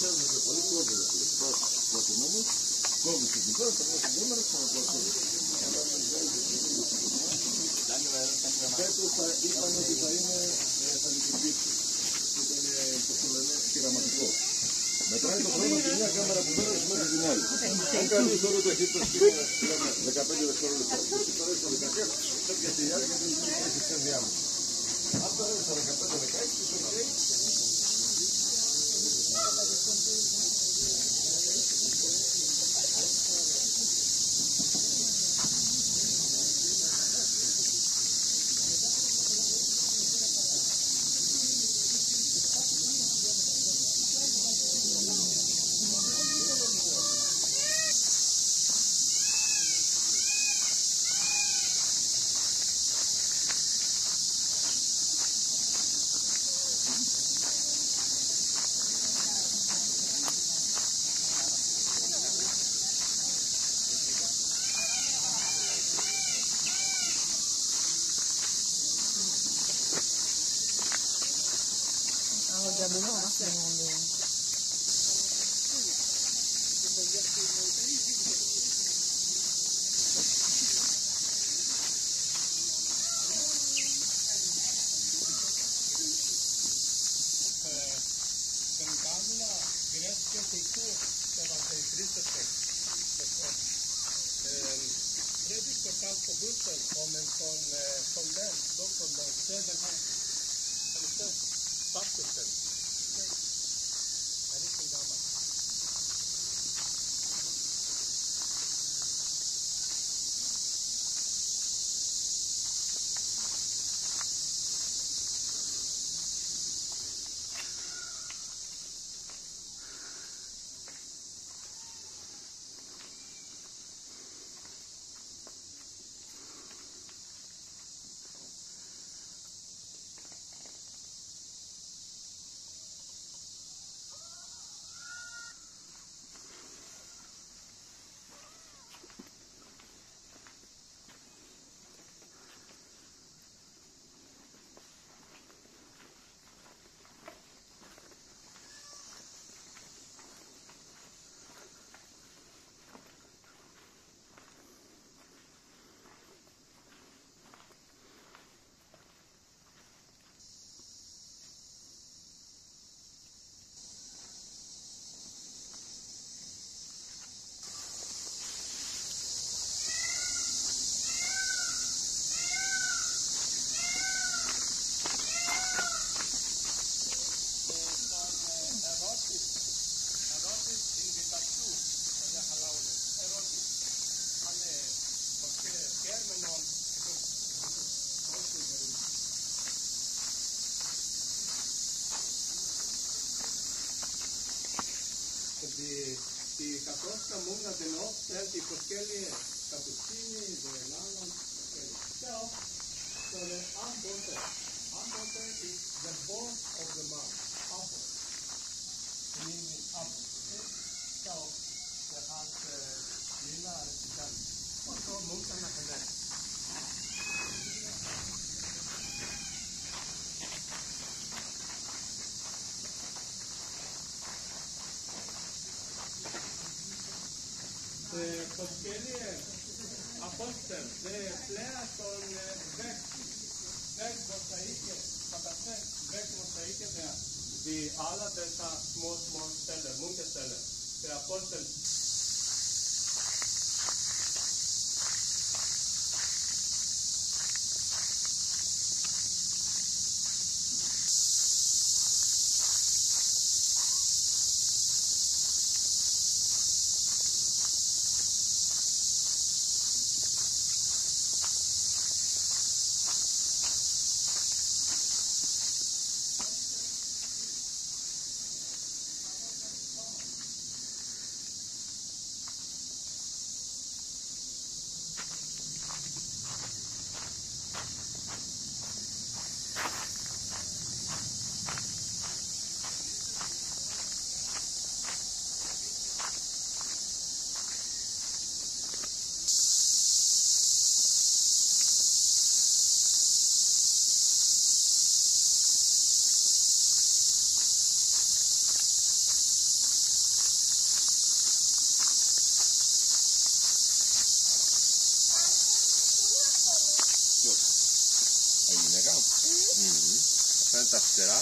παίρνετε πολύ κόσμο. Προτιμένους, κόβεις την πέρα, περνάς την κάμερα, ξανακόβεις. Φέτος είπαν ότι θα λειτουργήσει. Ήταν, πώς το λένε, πειραματικό. Μετράει το χρόνο από μια κάμερα που πέρασε μέχρι την άλλη. Αν κάνεις όλο το χείτο σκήμα 15 δευτερόλεπτα, και περάσει το 16, θα πιάσει η άλλη γιατί έχει σε διάμεση. Αν περάσει το 15-16, είσαι ok. Die Kartoffel Monate noch, die Koskeli, Cappuccini, die Langen, so the Ambote is the boss of the man. Apple. Meaning apple. So det hans lilla representant. Och så munkarna kan det. Koskeli apostel, det är flera som väggmosaiker där. Vid alla dessa små ställen, munkeställen. Det är aposteln. Φαίνεται τα φτερά.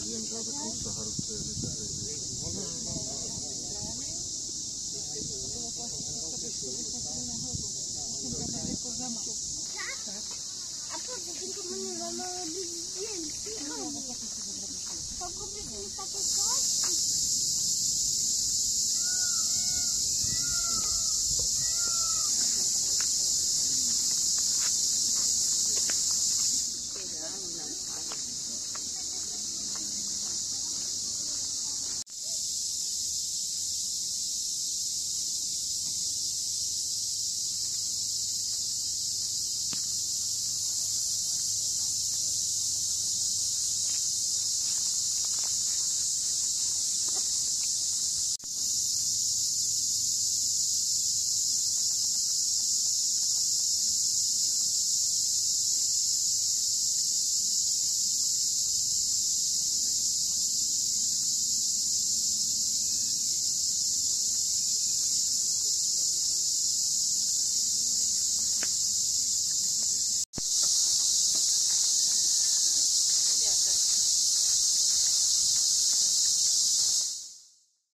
Wiem, że od jakąś Saharu A po co tylko mnie mama robi zdjęcie?